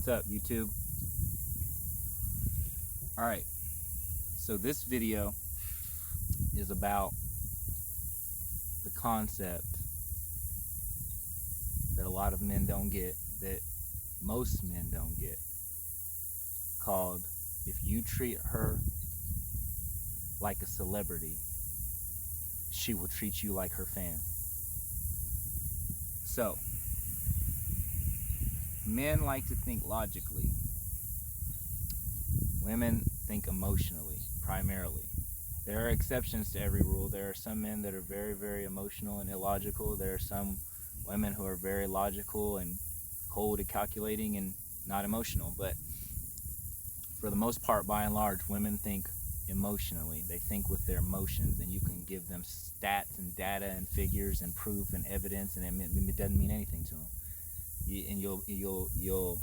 What's up, YouTube? Alright, so this video is about the concept that a lot of men don't get, that most men don't get, called if you treat her like a celebrity, she will treat you like her fan. So, men like to think logically. Women think emotionally, primarily. There are exceptions to every rule. There are some men that are very, very emotional and illogical. There are some women who are very logical and cold and calculating and not emotional. But for the most part, by and large, women think emotionally. They think with their emotions, and you can give them stats and data and figures and proof and evidence, and it doesn't mean anything to them. And you'll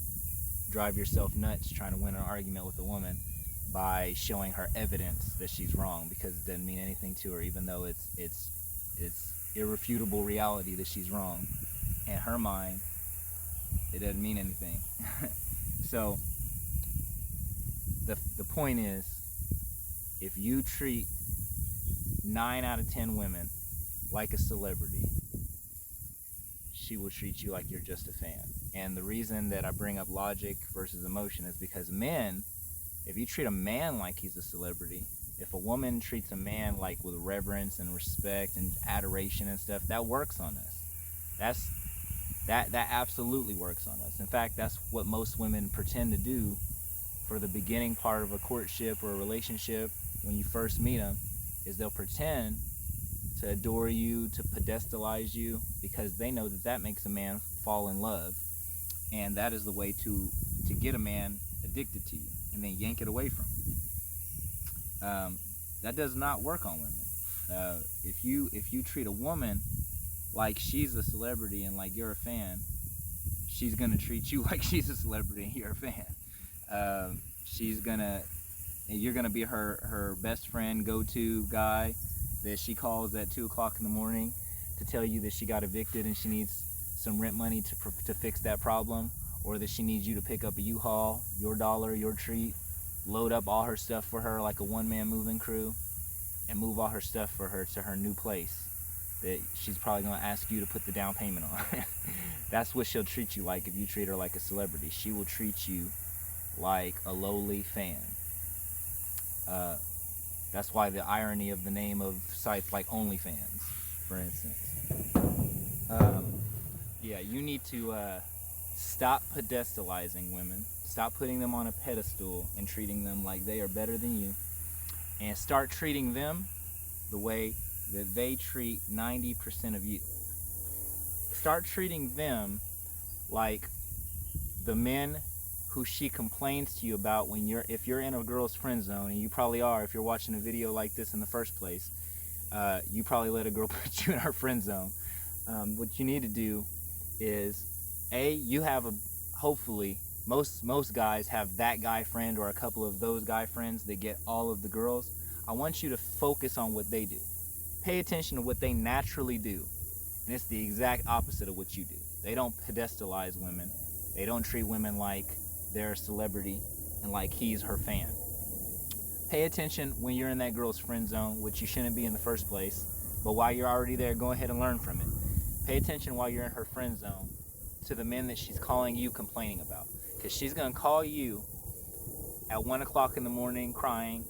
drive yourself nuts trying to win an argument with a woman by showing her evidence that she's wrong, because it doesn't mean anything to her, even though it's irrefutable reality that she's wrong. In her mind, it doesn't mean anything. So the point is, if you treat 9 out of 10 women like a celebrity, she will treat you like you're just a fan. And the reason that I bring up logic versus emotion is because men, if you treat a man like he's a celebrity, if a woman treats a man like with reverence and respect and adoration and stuff, that works on us. That absolutely works on us. In fact, that's what most women pretend to do for the beginning part of a courtship or a relationship. When you first meet them, is they'll pretend to adore you, to pedestalize you, because they know that that makes a man fall in love. And that is the way to get a man addicted to you and then yank it away from you. That does not work on women. If you treat a woman like she's a celebrity and like you're a fan, she's gonna treat you like she's a celebrity and you're a fan. You're gonna be her best friend, go-to guy that she calls at 2 o'clock in the morning to tell you that she got evicted and she needs some rent money to fix that problem, or that she needs you to pick up a U-Haul, your dollar, your treat, load up all her stuff for her like a one-man moving crew, and move all her stuff for her to her new place that she's probably going to ask you to put the down payment on. That's what she'll treat you like if you treat her like a celebrity. She will treat you like a lowly fan. That's why the irony of the name of sites like OnlyFans, for instance. Yeah, you need to stop pedestalizing women. Stop putting them on a pedestal and treating them like they are better than you. And start treating them the way that they treat 90% of you. Start treating them like the men who she complains to you about if you're in a girl's friend zone, and you probably are if you're watching a video like this in the first place. You probably let a girl put you in her friend zone. What you need to do is, you have hopefully most guys have that guy friend or a couple of those guy friends that get all of the girls. I want you to focus on what they do. Pay attention to what they naturally do, and it's the exact opposite of what you do. They don't pedestalize women. They don't treat women like they're a celebrity and like he's her fan. Pay attention when you're in that girl's friend zone, which you shouldn't be in the first place, but while you're already there, go ahead and learn from it. Pay attention while you're in her friend zone to the men that she's calling you complaining about, because she's going to call you at 1 o'clock in the morning crying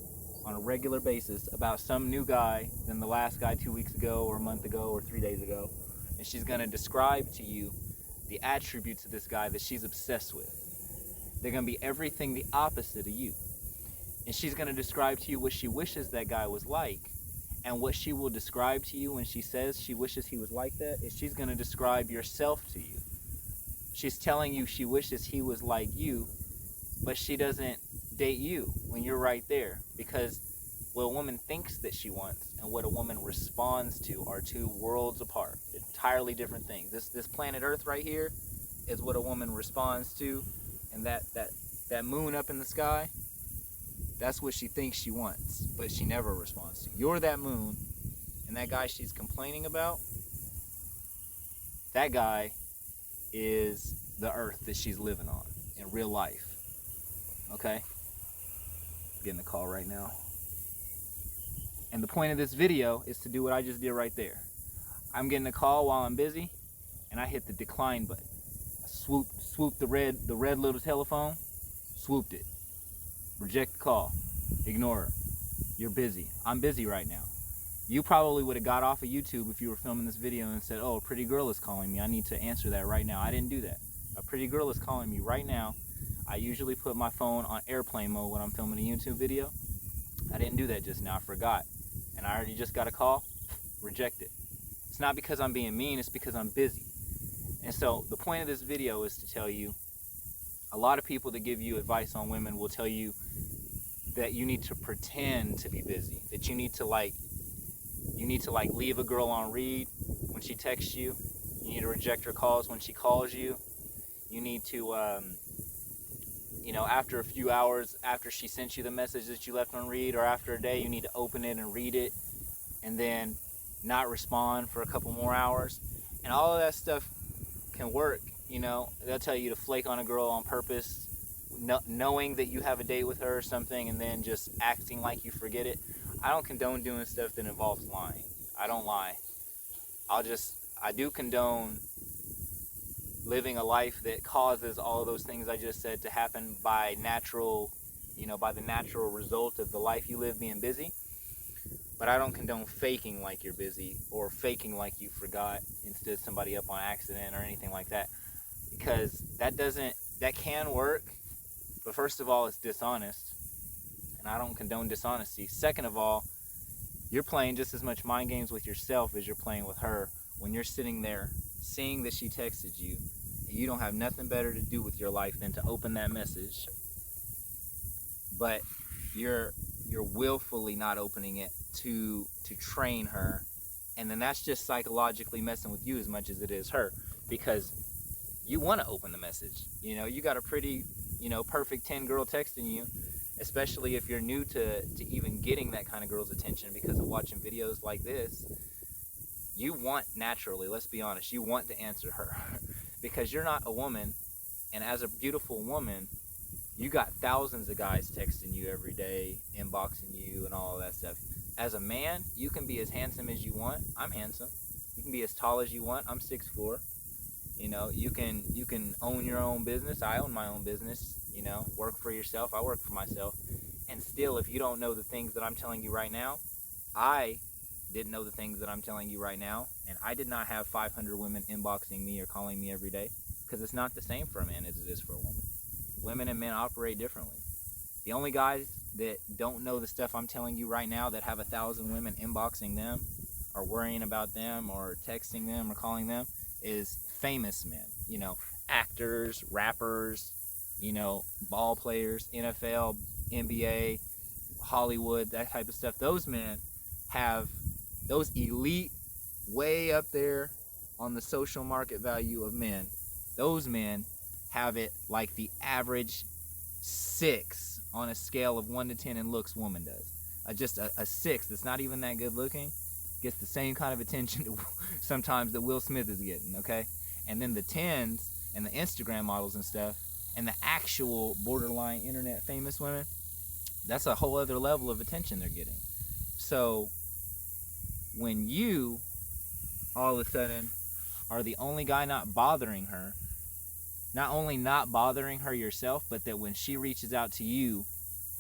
on a regular basis about some new guy than the last guy 2 weeks ago or a month ago or 3 days ago, and she's going to describe to you the attributes of this guy that she's obsessed with. They're going to be everything the opposite of you. And she's going to describe to you what she wishes that guy was like. And what she will describe to you when she says she wishes he was like that is she's going to describe yourself to you. She's telling you she wishes he was like you, but she doesn't date you when you're right there. Because what a woman thinks that she wants and what a woman responds to are two worlds apart. Entirely different things. This planet Earth right here is what a woman responds to, and that moon up in the sky, that's what she thinks she wants, but she never responds to. You're that moon, and that guy she's complaining about, that guy is the earth that she's living on. And in real life. Okay? I'm getting a call right now. And the point of this video is to do what I just did right there. I'm getting a call while I'm busy, and I hit the decline button. I swooped the red little telephone, swooped it. Reject the call. Ignore her. You're busy. I'm busy right now. You probably would have got off of YouTube if you were filming this video and said, oh, a pretty girl is calling me. I need to answer that right now. I didn't do that. A pretty girl is calling me right now. I usually put my phone on airplane mode when I'm filming a YouTube video. I didn't do that just now. I forgot. And I already just got a call. Reject it. It's not because I'm being mean. It's because I'm busy. And so the point of this video is to tell you, a lot of people that give you advice on women will tell you that you need to pretend to be busy. That you need to leave a girl on read when she texts you. You need to reject her calls when she calls you. You need to, after a few hours after she sent you the message that you left on read, or after a day, you need to open it and read it and then not respond for a couple more hours. And all of that stuff can work. They'll tell you to flake on a girl on purpose, knowing that you have a date with her or something, and then just acting like you forget it. I don't condone doing stuff that involves lying. I don't lie. I do condone living a life that causes all of those things I just said to happen by the natural result of the life you live being busy. But I don't condone faking like you're busy, or faking like you forgot and stood somebody up on accident or anything like that. Because that can work, but first of all, it's dishonest. And I don't condone dishonesty. Second of all, you're playing just as much mind games with yourself as you're playing with her when you're sitting there seeing that she texted you and you don't have nothing better to do with your life than to open that message, but you're willfully not opening it to train her, and then that's just psychologically messing with you as much as it is her, because you want to open the message. You got a pretty perfect 10 girl texting you, especially if you're new to even getting that kind of girl's attention because of watching videos like this. You want, naturally, let's be honest, you want to answer her because you're not a woman, and as a beautiful woman, you got thousands of guys texting you every day, inboxing you and all of that stuff. As a man, you can be as handsome as you want. I'm handsome. You can be as tall as you want. I'm 6'4". You can own your own business. I own my own business. Work for yourself. I work for myself. And still, if you don't know the things that I'm telling you right now, I didn't know the things that I'm telling you right now, and I did not have 500 women inboxing me or calling me every day, because it's not the same for a man as it is for a woman. Women and men operate differently. The only guys that don't know the stuff I'm telling you right now, that have 1,000 women inboxing them or worrying about them or texting them or calling them, is famous men. Actors, rappers, ball players, NFL, NBA, Hollywood, that type of stuff. Those men have, those elite, way up there on the social market value of men, those men have it like the average 6 on a scale of 1 to 10 in looks woman does. Just a 6 that's not even that good looking gets the same kind of attention sometimes that Will Smith is getting, okay? And then the 10s and the Instagram models and stuff, and the actual borderline internet famous women, that's a whole other level of attention they're getting. So when you all of a sudden are the only guy not bothering her, not only not bothering her yourself, but that when she reaches out to you,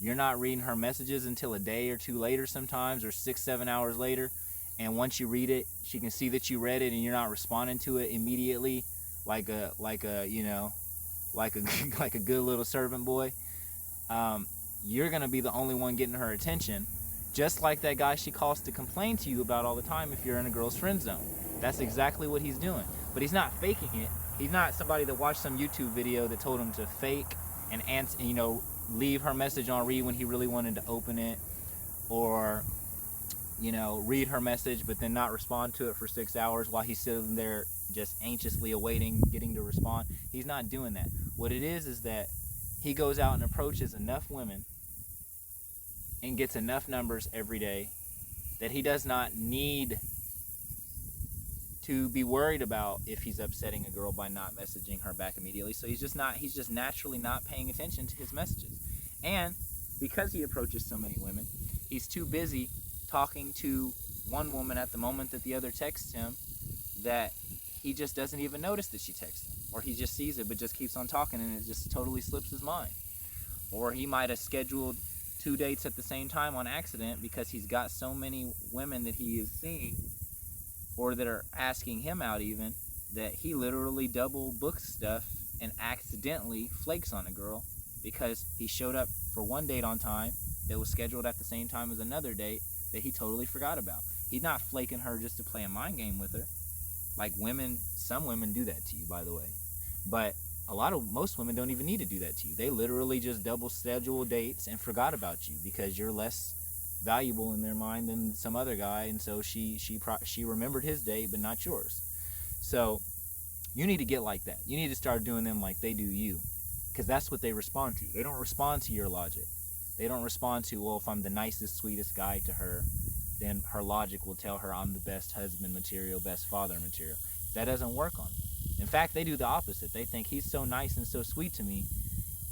you're not reading her messages until a day or two later sometimes, or 6-7 hours later, and once you read it, she can see that you read it and you're not responding to it immediately like a good little servant boy. You're gonna be the only one getting her attention, just like that guy she calls to complain to you about all the time if you're in a girl's friend zone. That's exactly what he's doing. But he's not faking it. He's not somebody that watched some YouTube video that told him to fake and answer, leave her message on read when he really wanted to open it, or read her message but then not respond to it for 6 hours while he's sitting there just anxiously awaiting getting to respond. He's not doing that. What it is that he goes out and approaches enough women and gets enough numbers every day that he does not need to be worried about if he's upsetting a girl by not messaging her back immediately. So he's just naturally not paying attention to his messages. And because he approaches so many women, he's too busy talking to one woman at the moment that the other texts him that he just doesn't even notice that she texts him. Or he just sees it but just keeps on talking and it just totally slips his mind. Or he might have scheduled 2 dates at the same time on accident because he's got so many women that he is seeing or that are asking him out even, that he literally double books stuff and accidentally flakes on a girl because he showed up for one date on time that was scheduled at the same time as another date that he totally forgot about. He's not flaking her just to play a mind game with her. Like some women do that to you, by the way. But most women don't even need to do that to you. They literally just double schedule dates and forgot about you because you're less valuable in their mind than some other guy, and so she remembered his date but not yours. So you need to get like that. You need to start doing them like they do you, because that's what they respond to. They don't respond to your logic. They don't respond to, well, if I'm the nicest, sweetest guy to her, then her logic will tell her I'm the best husband material, best father material. That doesn't work on them. In fact, they do the opposite. They think he's so nice and so sweet to me.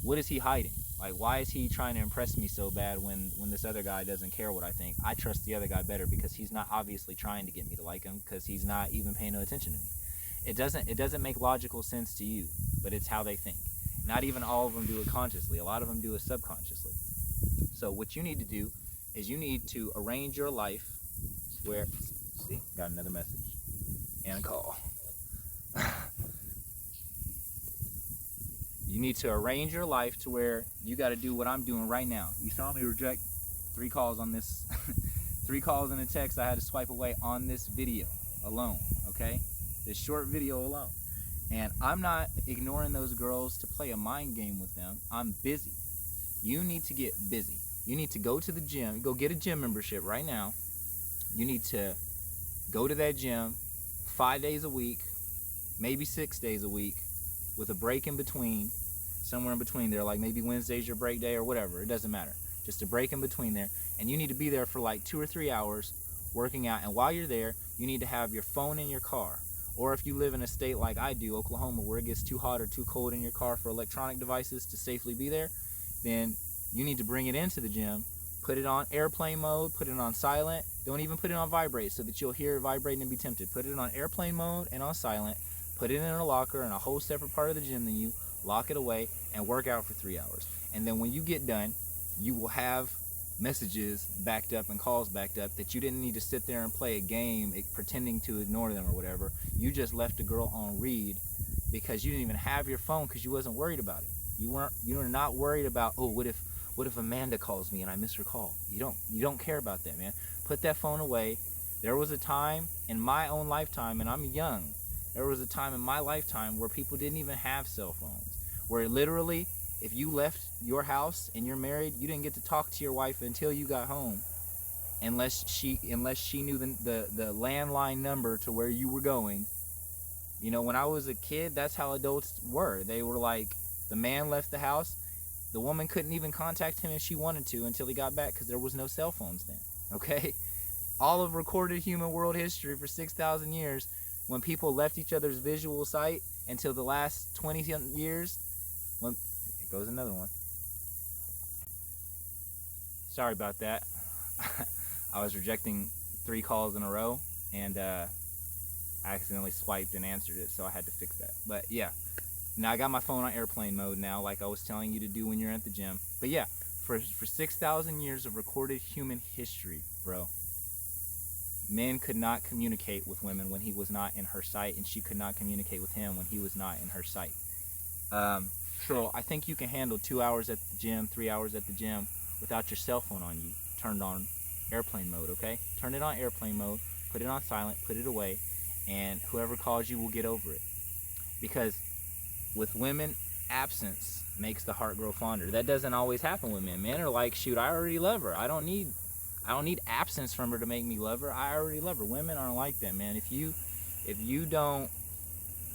What is he hiding? Like, why is he trying to impress me so bad when this other guy doesn't care what I think? I trust the other guy better because he's not obviously trying to get me to like him, because he's not even paying no attention to me. It doesn't make logical sense to you, but it's how they think. Not even all of them do it consciously. A lot of them do it subconsciously. So what you need to do is you need to arrange your life where... See, got another message and a call. You need to arrange your life to where you got to do what I'm doing right now. You saw me reject 3 calls on this, 3 calls and a text I had to swipe away on this video alone, okay? This short video alone. And I'm not ignoring those girls to play a mind game with them. I'm busy. You need to get busy. You need to go to the gym, go get a gym membership right now. You need to go to that gym 5 days a week, maybe 6 days a week, with a break in between, somewhere in between there, like maybe Wednesday's your break day or whatever. It doesn't matter. Just a break in between there. And you need to be there for like 2 or 3 hours working out. And while you're there, you need to have your phone in your car. Or if you live in a state like I do, Oklahoma, where it gets too hot or too cold in your car for electronic devices to safely be there, then you need to bring it into the gym, put it on airplane mode, put it on silent. Don't even put it on vibrate so that you'll hear it vibrating and be tempted. Put it on airplane mode and on silent. Put it in a locker in a whole separate part of the gym than you, lock it away, and work out for 3 hours. And then when you get done, you will have messages backed up and calls backed up that you didn't need to sit there and play a game pretending to ignore them or whatever. You just left a girl on read because you didn't even have your phone because you wasn't worried about it. You were not worried about, oh, what if Amanda calls me and I miss her call? You don't care about that, man. Put that phone away. There was a time in my own lifetime, and I'm young, there was a time in my lifetime where people didn't even have cell phones. Where literally, if you left your house and you're married, you didn't get to talk to your wife until you got home, unless she knew the landline number to where you were going. You know, when I was a kid, that's how adults were. They were like, the man left the house, the woman couldn't even contact him if she wanted to until he got back because there was no cell phones then, okay? All of recorded human world history for 6,000 years, when people left each other's visual sight until the last 20 years, when, here goes another one. Sorry about that. I was rejecting 3 calls in a row, and I accidentally swiped and answered it, so I had to fix that. But yeah, now I got my phone on airplane mode now, like I was telling you to do when you're at the gym. But yeah, for 6,000 years of recorded human history, bro, men could not communicate with women when he was not in her sight, and she could not communicate with him when he was not in her sight. So I think you can handle 2 hours at the gym, 3 hours at the gym without your cell phone on you, turned on airplane mode, okay? Turn it on airplane mode, put it on silent, put it away, and whoever calls you will get over it. Because with women, absence makes the heart grow fonder. That doesn't always happen with men. Men are like, shoot, I already love her. I don't need absence from her to make me love her. I already love her. Women aren't like that, man. If you don't,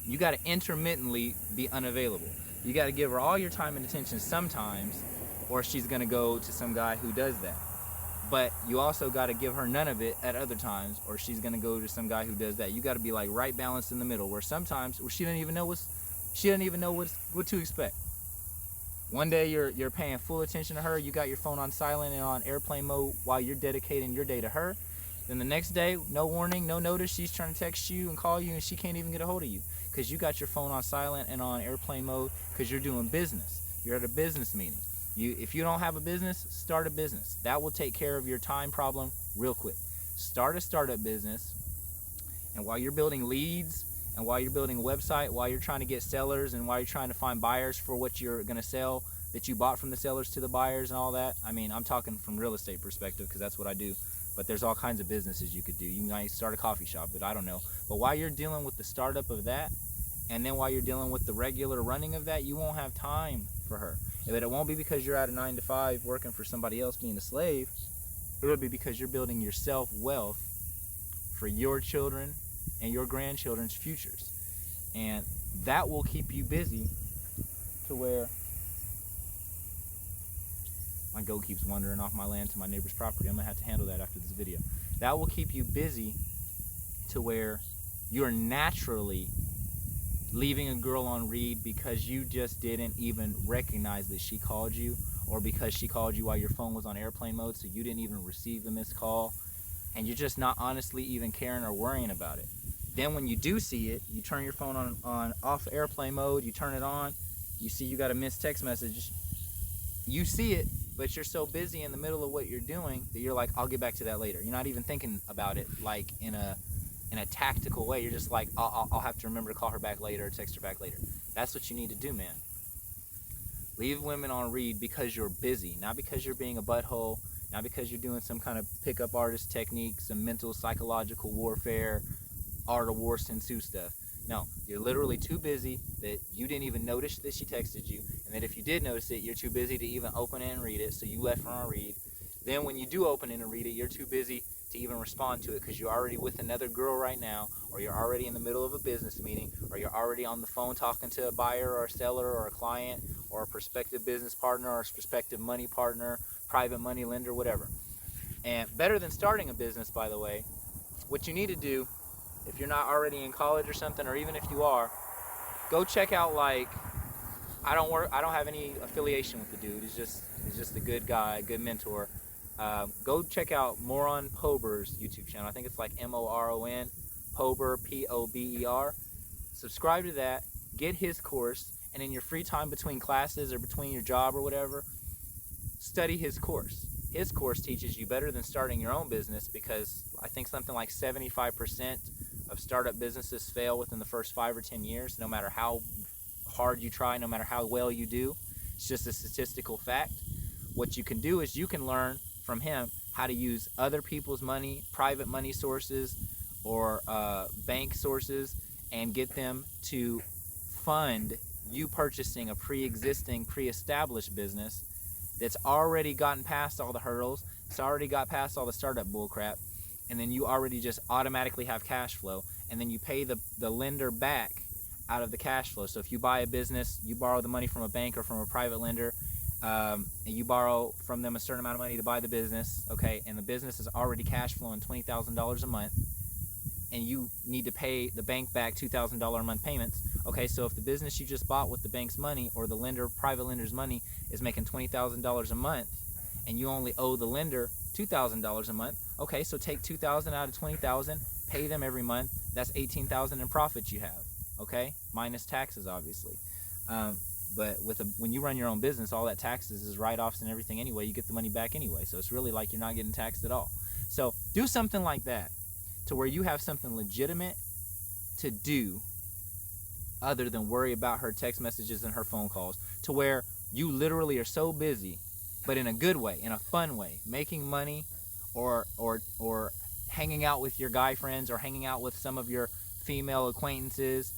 you got to intermittently be unavailable. You got to give her all your time and attention sometimes, or she's going to go to some guy who does that. But you also got to give her none of it at other times, or she's going to go to some guy who does that. You got to be like right balanced in the middle, where sometimes she doesn't even know what to expect. One day you're paying full attention to her, you got your phone on silent and on airplane mode while you're dedicating your day to her. Then the next day, no warning, no notice, she's trying to text you and call you and she can't even get a hold of you because you got your phone on silent and on airplane mode because you're doing business. You're at a business meeting. If you don't have a business, start a business. That will take care of your time problem real quick. Start a startup business, and while you're building leads and while you're building a website, while you're trying to get sellers and while you're trying to find buyers for what you're going to sell that you bought from the sellers to the buyers and all that. I mean, I'm talking from real estate perspective because that's what I do. But there's all kinds of businesses you could do. You might start a coffee shop, but I don't know. But while you're dealing with the startup of that, and then while you're dealing with the regular running of that, you won't have time for her. But it won't be because you're at a 9 to 5 working for somebody else being a slave. It'll be because you're building yourself wealth for your children and your grandchildren's futures. And that will keep you busy to where my goat keeps wandering off my land to my neighbor's property. I'm gonna have to handle that after this video. That will keep you busy to where you're naturally leaving a girl on read because you just didn't even recognize that she called you, or because she called you while your phone was on airplane mode so you didn't even receive the missed call, and you're just not honestly even caring or worrying about it. Then when you do see it, you turn your phone on off airplane mode, you turn it on, you see you got a missed text message, you see it, but you're so busy in the middle of what you're doing that you're like, I'll get back to that later. You're not even thinking about it like in a tactical way. You're just like, I'll have to remember to call her back later, or text her back later. That's what you need to do, man. Leave women on read because you're busy, not because you're being a butthole, not because you're doing some kind of pickup artist technique, some mental psychological warfare, art of war Sun Tzu stuff. No, you're literally too busy that you didn't even notice that she texted you, and that if you did notice it, you're too busy to even open it and read it, so you left her on read. Then when you do open it and read it, you're too busy to even respond to it because you're already with another girl right now, or you're already in the middle of a business meeting, or you're already on the phone talking to a buyer or a seller or a client or a prospective business partner or a prospective money partner, private money lender, whatever. And better than starting a business, by the way, what you need to do, if you're not already in college or something, or even if you are, go check out, like, I don't have any affiliation with the dude. He's just a good guy, good mentor. Go check out Moron Pober's YouTube channel. I think it's like Moron Pober, Pober. Subscribe to that, get his course, and in your free time between classes or between your job or whatever, study his course. His course teaches you better than starting your own business, because I think something like 75% of startup businesses fail within the first 5 or 10 years, no matter how hard you try, no matter how well you do. It's just a statistical fact. What you can do is you can learn from him how to use other people's money, private money sources, or bank sources, and get them to fund you purchasing a pre-existing, pre-established business that's already gotten past all the hurdles, it's already got past all the startup bullcrap, and then you already just automatically have cash flow, and then you pay the lender back out of the cash flow. So if you buy a business, you borrow the money from a bank or from a private lender, and you borrow from them a certain amount of money to buy the business, okay, and the business is already cash flowing $20,000 a month, and you need to pay the bank back $2,000 a month payments. Okay, so if the business you just bought with the bank's money or the lender, private lender's money, is making $20,000 a month, and you only owe the lender $2,000 a month, okay, so take $2,000 out of $20,000, pay them every month. That's $18,000 in profits you have, okay, minus taxes, obviously. But when you run your own business, all that taxes is write-offs and everything anyway. You get the money back anyway, so it's really like you're not getting taxed at all. So do something like that, to where you have something legitimate to do other than worry about her text messages and her phone calls, to where you literally are so busy, but in a good way, in a fun way, making money, or hanging out with your guy friends, or hanging out with some of your female acquaintances.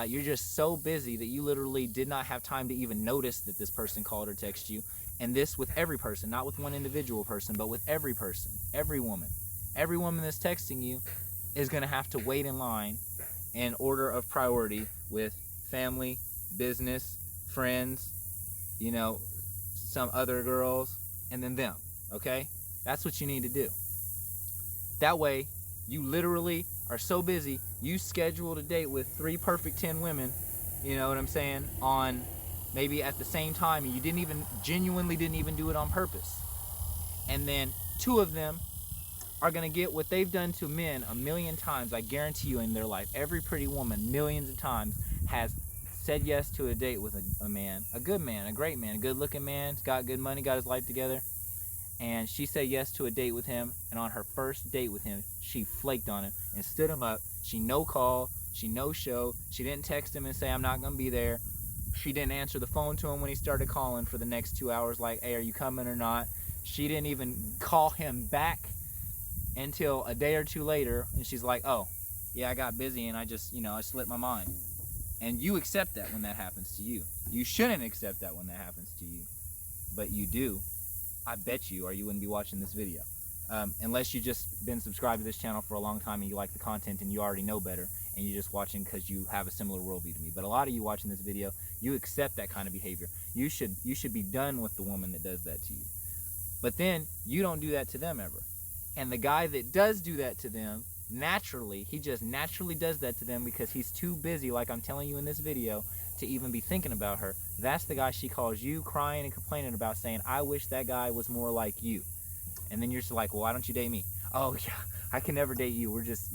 You're just so busy that you literally did not have time to even notice that this person called or texted you. And this with every person, not with one individual person, but with every person, every woman. Every woman that's texting you is going to have to wait in line in order of priority with family, business, friends, you know, some other girls, and then them, okay? That's what you need to do. That way, you literally are so busy, you scheduled a date with 3 perfect 10 women, you know what I'm saying, on maybe at the same time, and you genuinely didn't even do it on purpose. And then 2 of them are going to get what they've done to men a million times, I guarantee you, in their life. Every pretty woman, millions of times, has said yes to a date with a man, a good man, a great man, a good-looking man, he's got good money, got his life together, and she said yes to a date with him, and on her first date with him, she flaked on him and stood him up. She no call, she no show, she didn't text him and say, I'm not going to be there. She didn't answer the phone to him when he started calling for the next 2 hours, like, hey, are you coming or not? She didn't even call him back until a day or 2 later, and she's like, oh, yeah, I got busy and I just, I slipped my mind. And you accept that when that happens to you. You shouldn't accept that when that happens to you, but you do. I bet you, or you wouldn't be watching this video. Unless you've just been subscribed to this channel for a long time and you like the content and you already know better and you're just watching because you have a similar worldview to me. But a lot of you watching this video, you accept that kind of behavior. You should be done with the woman that does that to you. But then you don't do that to them ever. And the guy that does do that to them, he just naturally does that to them because he's too busy, like I'm telling you in this video, to even be thinking about her. That's the guy she calls you crying and complaining about, saying, I wish that guy was more like you. And then you're just like, well, why don't you date me? Oh, yeah, I can never date you. We're just,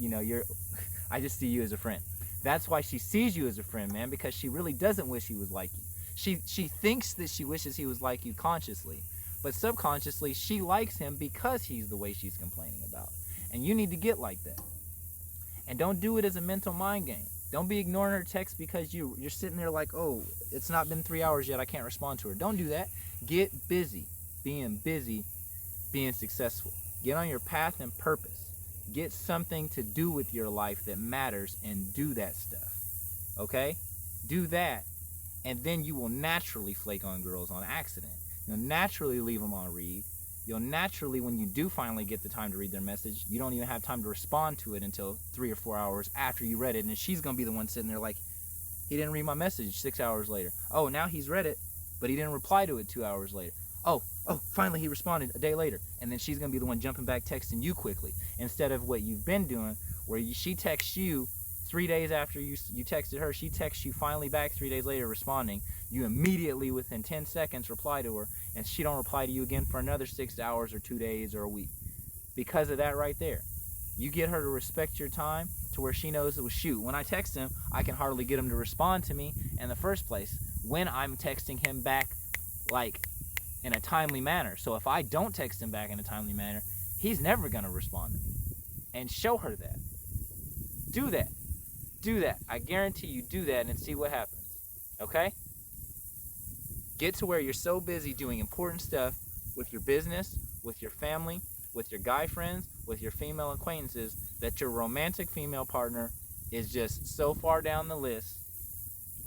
I just see you as a friend. That's why she sees you as a friend, man, because she really doesn't wish he was like you. She thinks that she wishes he was like you consciously, but subconsciously she likes him because he's the way she's complaining about. And you need to get like that. And don't do it as a mental mind game. Don't be ignoring her text because you're sitting there like, oh, it's not been 3 hours yet, I can't respond to her. Don't do that. Get busy. Being successful. Get on your path and purpose. Get something to do with your life that matters and do that stuff. Okay? Do that, and then you will naturally flake on girls on accident. You'll naturally leave them on read. You'll naturally, when you do finally get the time to read their message, you don't even have time to respond to it until 3 or 4 hours after you read it, and she's going to be the one sitting there like, he didn't read my message 6 hours later. Oh, now he's read it, but he didn't reply to it 2 hours later. Oh, finally he responded a day later. And then she's going to be the one jumping back texting you quickly. Instead of what you've been doing, where she texts you 3 days after you texted her, she texts you finally back 3 days later responding. You immediately, within 10 seconds, reply to her, and she don't reply to you again for another 6 hours or 2 days or a week. Because of that right there. You get her to respect your time to where she knows, well, shoot, when I text him, I can hardly get him to respond to me in the first place when I'm texting him back, like, in a timely manner. So if I don't text him back in a timely manner, he's never going to respond to me. And show her that. Do that. Do that. I guarantee you do that and see what happens. Okay? Get to where you're so busy doing important stuff with your business, with your family, with your guy friends, with your female acquaintances, that your romantic female partner is just so far down the list.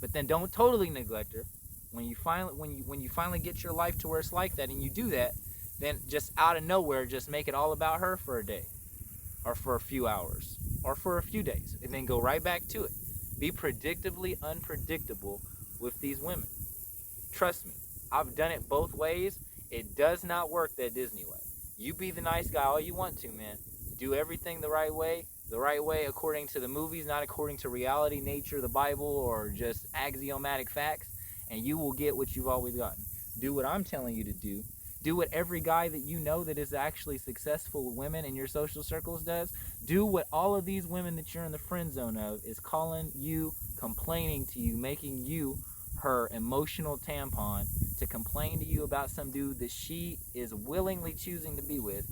But then don't totally neglect her. When you finally get your life to where it's like that and you do that, then just out of nowhere, just make it all about her for a day or for a few hours or for a few days, and then go right back to it. Be predictably unpredictable with these women. Trust me, I've done it both ways. It does not work that Disney way. You be the nice guy all you want to, man. Do everything the right way according to the movies, not according to reality, nature, the Bible, or just axiomatic facts, and you will get what you've always gotten. Do what I'm telling you to do. Do what every guy that you know that is actually successful with women in your social circles does. Do what all of these women that you're in the friend zone of is calling you, complaining to you, making you her emotional tampon to complain to you about some dude that she is willingly choosing to be with,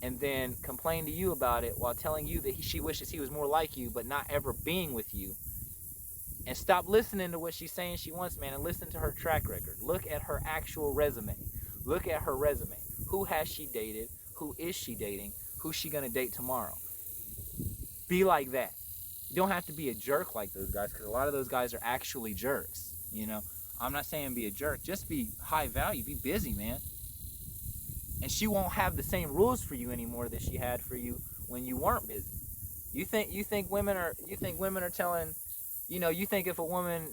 and then complain to you about it while telling you that she wishes he was more like you but not ever being with you. And stop listening to what she's saying she wants, man, and listen to her track record. Look at her actual resume. Look at her resume. Who has she dated? Who is she dating? Who's she going to date tomorrow? Be like that. You don't have to be a jerk like those guys, because a lot of those guys are actually jerks. I'm not saying be a jerk. Just be high value. Be busy, man. And she won't have the same rules for you anymore that she had for you when you weren't busy. You think women are telling, you think if a woman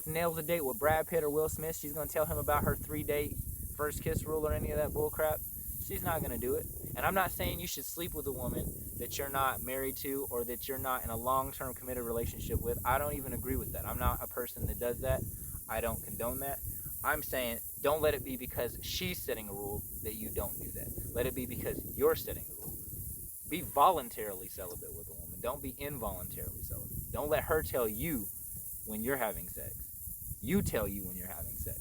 nails a date with Brad Pitt or Will Smith, she's gonna tell him about her 3-date first kiss rule or any of that bull crap? She's not going to do it. And I'm not saying you should sleep with a woman that you're not married to or that you're not in a long-term committed relationship with. I don't even agree with that. I'm not a person that does that. I don't condone that. I'm saying don't let it be because she's setting a rule that you don't do that. Let it be because you're setting the rule. Be voluntarily celibate with a woman. Don't be involuntarily celibate. Don't let her tell you when you're having sex. You tell you when you're having sex.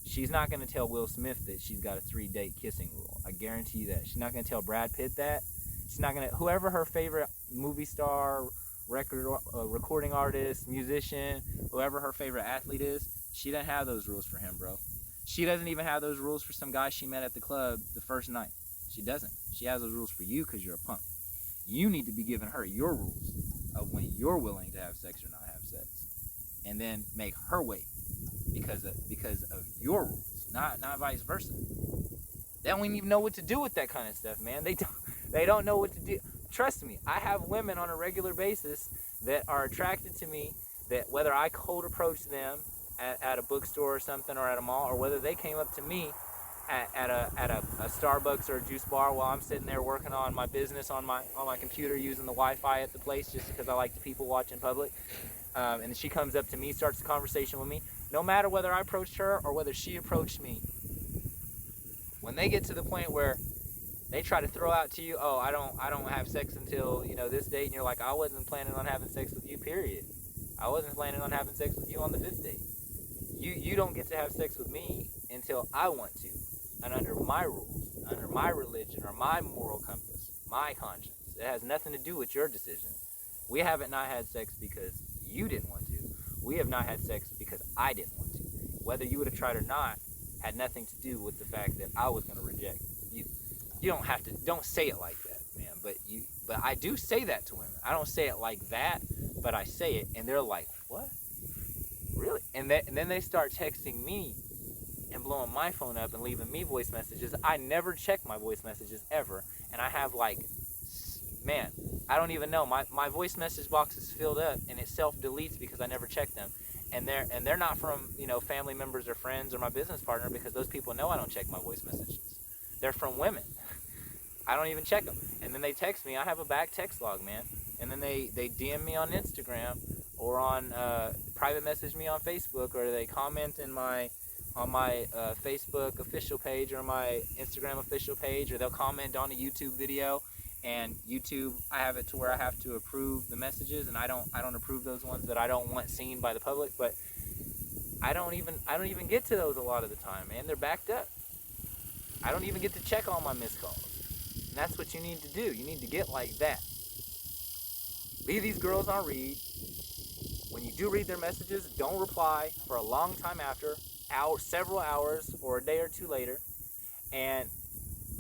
She's not going to tell Will Smith that she's got a 3-date kissing rule. I guarantee you that. She's not going to tell Brad Pitt that. She's not going to... Whoever her favorite movie star, recording artist, musician, whoever her favorite athlete is, she doesn't have those rules for him, bro. She doesn't even have those rules for some guy she met at the club the first night. She doesn't. She has those rules for you because you're a punk. You need to be giving her your rules of when you're willing to have sex or not have sex. And then make her wait because of your rules, not vice versa. They don't even know what to do with that kind of stuff, man. They don't know what to do. Trust me, I have women on a regular basis that are attracted to me, that whether I cold approach them at a bookstore or something, or at a mall, or whether they came up to me at a Starbucks or a juice bar while I'm sitting there working on my business on my computer using the Wi-Fi at the place just because I like the people watch in public. And she comes up to me, starts a conversation with me. No matter whether I approached her or whether she approached me, when they get to the point where they try to throw out to you, oh, I don't have sex until, this date, and you're like, I wasn't planning on having sex with you, period. I wasn't planning on having sex with you on the 5th date. You don't get to have sex with me until I want to, and under my rules, under my religion, or my moral compass, my conscience. It has nothing to do with your decision. We haven't not had sex because you didn't want to. We have not had sex because I didn't want to. Whether you would have tried or not had nothing to do with the fact that I was going to reject you. You don't have to, don't say it like that, man. But I do say that to women. I don't say it like that, but I say it, and they're like, what? Really? And then they start texting me and blowing my phone up and leaving me voice messages. I never check my voice messages ever, and I have man, I don't even know. My voice message box is filled up, and it self-deletes because I never check them. And they're not from family members or friends or my business partner, because those people know I don't check my voice messages. They're from women. I don't even check them. And then they text me. I have a back text log, man. And then they DM me on Instagram or on private message me on Facebook, or they comment on my Facebook official page or my Instagram official page, or they'll comment on a YouTube video. And YouTube, I have it to where I have to approve the messages, and I don't approve those ones that I don't want seen by the public. But I don't even get to those a lot of the time, man. They're backed up. I don't even get to check all my missed calls. And that's what you need to do. You need to get like that. Leave these girls on read. When you do read their messages, don't reply for a long time after, several hours or a day or two later, and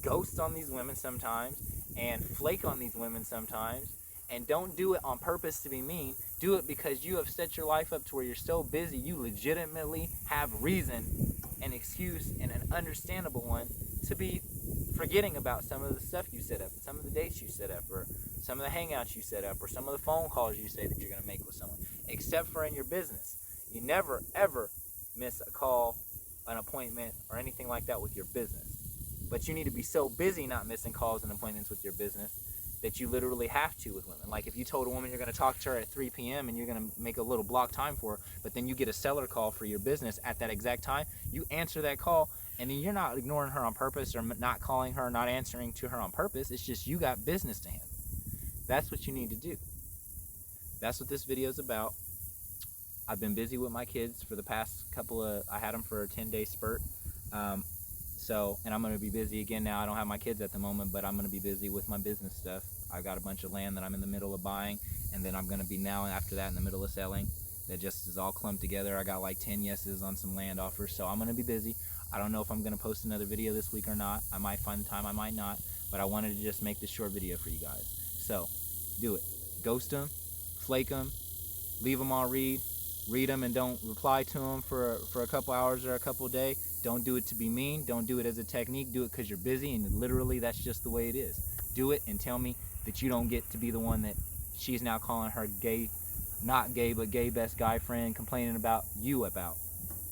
ghost on these women sometimes, and flake on these women sometimes. And don't do it on purpose to be mean. Do it because you have set your life up to where you're so busy you legitimately have reason, an excuse, and an understandable one to be forgetting about some of the stuff you set up, some of the dates you set up, or some of the hangouts you set up, or some of the phone calls you say that you're going to make with someone, except for in your business. You never, ever miss a call, an appointment, or anything like that with your business. But you need to be so busy not missing calls and appointments with your business that you literally have to with women. Like if you told a woman you're going to talk to her at 3 p.m. and you're going to make a little block time for her, but then you get a seller call for your business at that exact time, you answer that call, and then you're not ignoring her on purpose or not calling her, not answering to her on purpose. It's just you got business to handle. That's what you need to do. That's what this video is about. I've been busy with my kids for the past I had them for a 10-day spurt. And I'm going to be busy again now. I don't have my kids at the moment, but I'm going to be busy with my business stuff. I've got a bunch of land that I'm in the middle of buying, and then I'm going to be now after that in the middle of selling. That just is all clumped together. I got like 10 yeses on some land offers, so I'm going to be busy. I don't know if I'm going to post another video this week or not. I might find the time, I might not, but I wanted to just make this short video for you guys. So, do it. Ghost them, flake them, leave them on read them, and don't reply to them for a couple hours or a couple days. Don't do it to be mean. Don't do it as a technique. Do it because you're busy, and literally that's just the way it is. Do it and tell me that you don't get to be the one that she's now calling her gay, not gay, but gay best guy friend, complaining about you about,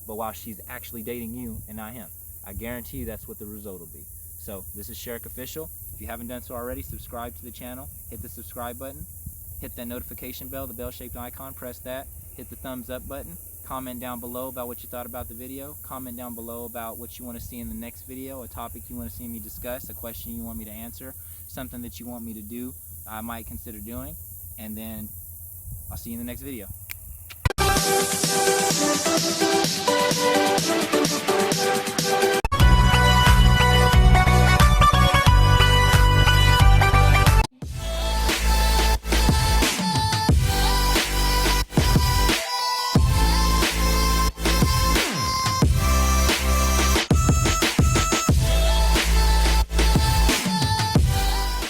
but while she's actually dating you and not him. I guarantee you that's what the result will be. So this is Sherrick Official. If you haven't done so already, subscribe to the channel. Hit the subscribe button. Hit that notification bell, the bell-shaped icon. Press that. Hit the thumbs up button. Comment down below about what you thought about the video. Comment down below about what you want to see in the next video, a topic you want to see me discuss, a question you want me to answer, something that you want me to do, I might consider doing. And then I'll see you in the next video.